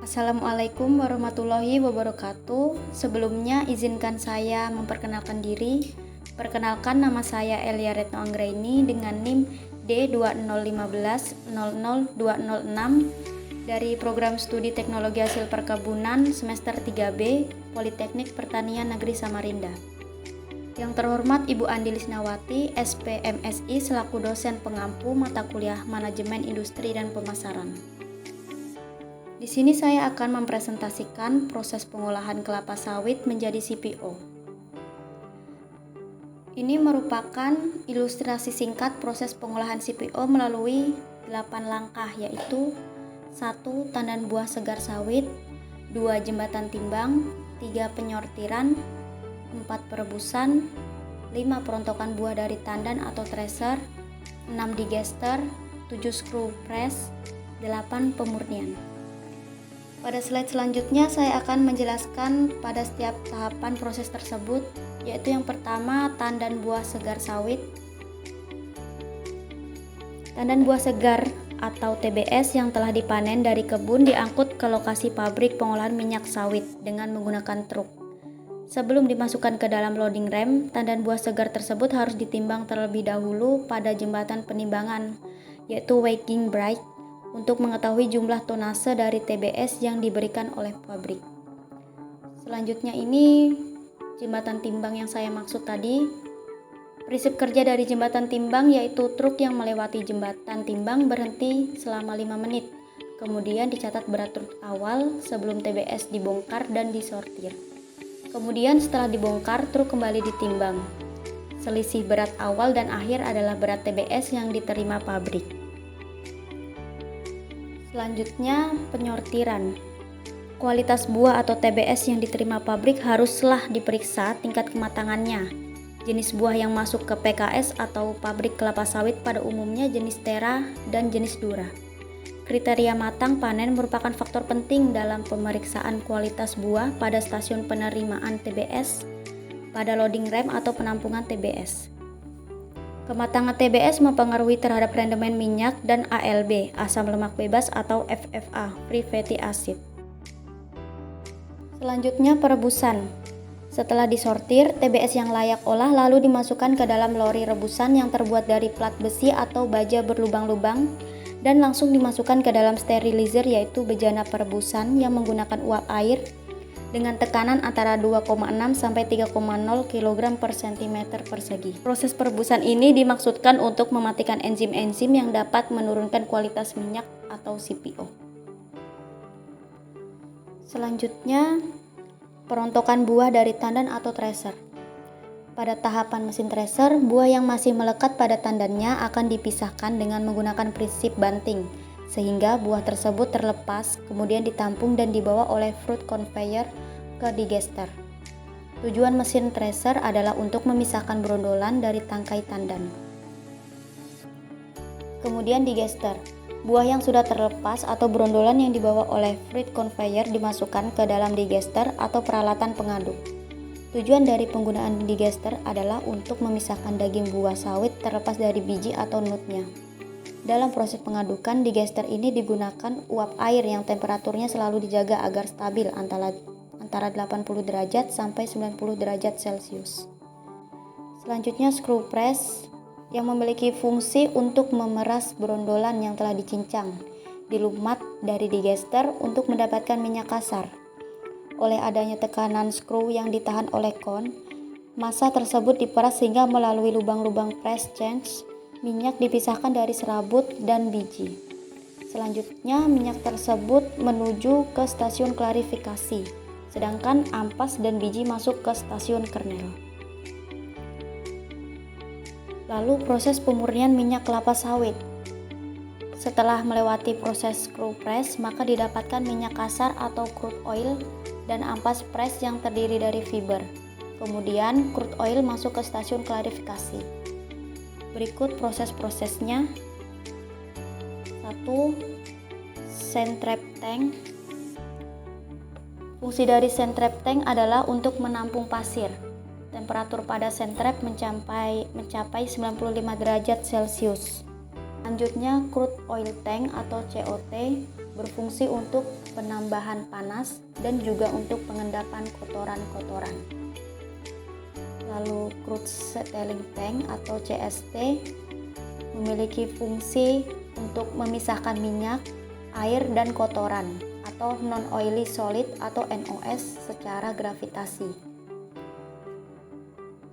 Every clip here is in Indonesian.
Assalamualaikum warahmatullahi wabarakatuh. Sebelumnya izinkan saya memperkenalkan diri. Perkenalkan, nama saya Elia Retno Anggraini dengan NIM D201500206 dari Program Studi Teknologi Hasil Perkebunan semester 3B Politeknik Pertanian Negeri Samarinda. Yang terhormat Ibu Andi Lisnawati, SPMSI selaku dosen pengampu mata kuliah Manajemen Industri dan Pemasaran. Di sini saya akan mempresentasikan proses pengolahan kelapa sawit menjadi CPO. Ini merupakan ilustrasi singkat proses pengolahan CPO melalui 8 langkah, yaitu 1. Tandan buah segar sawit, 2. Jembatan timbang, 3. Penyortiran, 4. Perebusan, 5. Perontokan buah dari tandan atau thresher, 6. Digester, 7. Screw press, 8. Pemurnian. Pada slide selanjutnya saya akan menjelaskan pada setiap tahapan proses tersebut, yaitu yang pertama tandan buah segar sawit. Tandan buah segar atau TBS yang telah dipanen dari kebun diangkut ke lokasi pabrik pengolahan minyak sawit dengan menggunakan truk. Sebelum dimasukkan ke dalam loading rem, tandan buah segar tersebut harus ditimbang terlebih dahulu pada jembatan penimbangan, yaitu weighing brake, untuk mengetahui jumlah tonase dari TBS yang diberikan oleh pabrik. Selanjutnya ini jembatan timbang yang saya maksud tadi. Prinsip kerja dari jembatan timbang yaitu truk yang melewati jembatan timbang berhenti selama 5 menit. Kemudian dicatat berat truk awal sebelum TBS dibongkar dan disortir. Kemudian setelah dibongkar, truk kembali ditimbang. Selisih berat awal dan akhir adalah berat TBS yang diterima pabrik. Selanjutnya, penyortiran. Kualitas buah atau TBS yang diterima pabrik haruslah diperiksa tingkat kematangannya. Jenis buah yang masuk ke PKS atau pabrik kelapa sawit pada umumnya jenis Tera dan jenis Dura. Kriteria matang panen merupakan faktor penting dalam pemeriksaan kualitas buah pada stasiun penerimaan TBS, pada loading rem atau penampungan TBS. Kematangan TBS mempengaruhi terhadap rendemen minyak dan ALB, asam lemak bebas atau FFA, free fatty acid. Selanjutnya perebusan. Setelah disortir, TBS yang layak olah lalu dimasukkan ke dalam lori rebusan yang terbuat dari plat besi atau baja berlubang-lubang dan langsung dimasukkan ke dalam sterilizer, yaitu bejana perebusan yang menggunakan uap air dengan tekanan antara 2,6 sampai 3,0 kg per cm persegi. Proses perebusan ini dimaksudkan untuk mematikan enzim-enzim yang dapat menurunkan kualitas minyak atau CPO. Selanjutnya, perontokan buah dari tandan atau thresher. Pada tahapan mesin thresher, buah yang masih melekat pada tandannya akan dipisahkan dengan menggunakan prinsip banting, sehingga buah tersebut terlepas, kemudian ditampung dan dibawa oleh fruit conveyor ke digester. Tujuan mesin thresher adalah untuk memisahkan brondolan dari tangkai tandan. Kemudian digester. Buah yang sudah terlepas atau brondolan yang dibawa oleh fruit conveyor dimasukkan ke dalam digester atau peralatan pengaduk. Tujuan dari penggunaan digester adalah untuk memisahkan daging buah sawit terlepas dari biji atau nutnya. Dalam proses pengadukan, digester ini digunakan uap air yang temperaturnya selalu dijaga agar stabil antara 80 derajat sampai 90 derajat Celcius. Selanjutnya screw press yang memiliki fungsi untuk memeras brondolan yang telah dicincang, dilumat dari digester untuk mendapatkan minyak kasar. Oleh adanya tekanan skru yang ditahan oleh kon, massa tersebut diperas sehingga melalui lubang-lubang press change, minyak dipisahkan dari serabut dan biji. Selanjutnya, minyak tersebut menuju ke stasiun klarifikasi, sedangkan ampas dan biji masuk ke stasiun kernel. Lalu proses pemurnian minyak kelapa sawit. Setelah melewati proses screw press, maka didapatkan minyak kasar atau crude oil dan ampas press yang terdiri dari fiber. Kemudian crude oil masuk ke stasiun klarifikasi. Berikut proses-prosesnya. 1. Sand trap tank. Fungsi dari sand trap tank adalah untuk menampung pasir. Temperatur pada sand trap mencapai 95 derajat Celcius. Selanjutnya crude oil tank atau COT berfungsi untuk penambahan panas dan juga untuk pengendapan kotoran-kotoran. Lalu crude settling tank atau CST memiliki fungsi untuk memisahkan minyak, air, dan kotoran atau non-oily solid atau NOS secara gravitasi.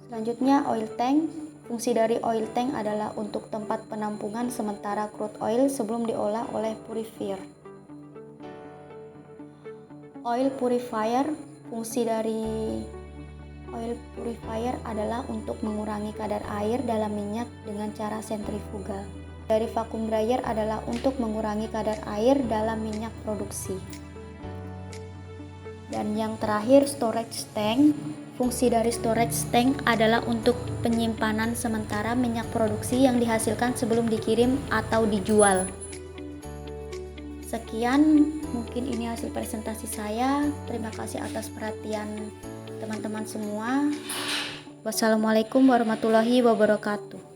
Selanjutnya oil tank. Fungsi dari oil tank adalah untuk tempat penampungan sementara crude oil sebelum diolah oleh purifier. Oil purifier. Fungsi dari oil purifier adalah untuk mengurangi kadar air dalam minyak dengan cara sentrifugal. Dari vacuum dryer adalah untuk mengurangi kadar air dalam minyak produksi. Dan yang terakhir, storage tank. Fungsi dari storage tank adalah untuk penyimpanan sementara minyak produksi yang dihasilkan sebelum dikirim atau dijual. Sekian, mungkin ini hasil presentasi saya. Terima kasih atas perhatian teman-teman semua. Wassalamualaikum warahmatullahi wabarakatuh.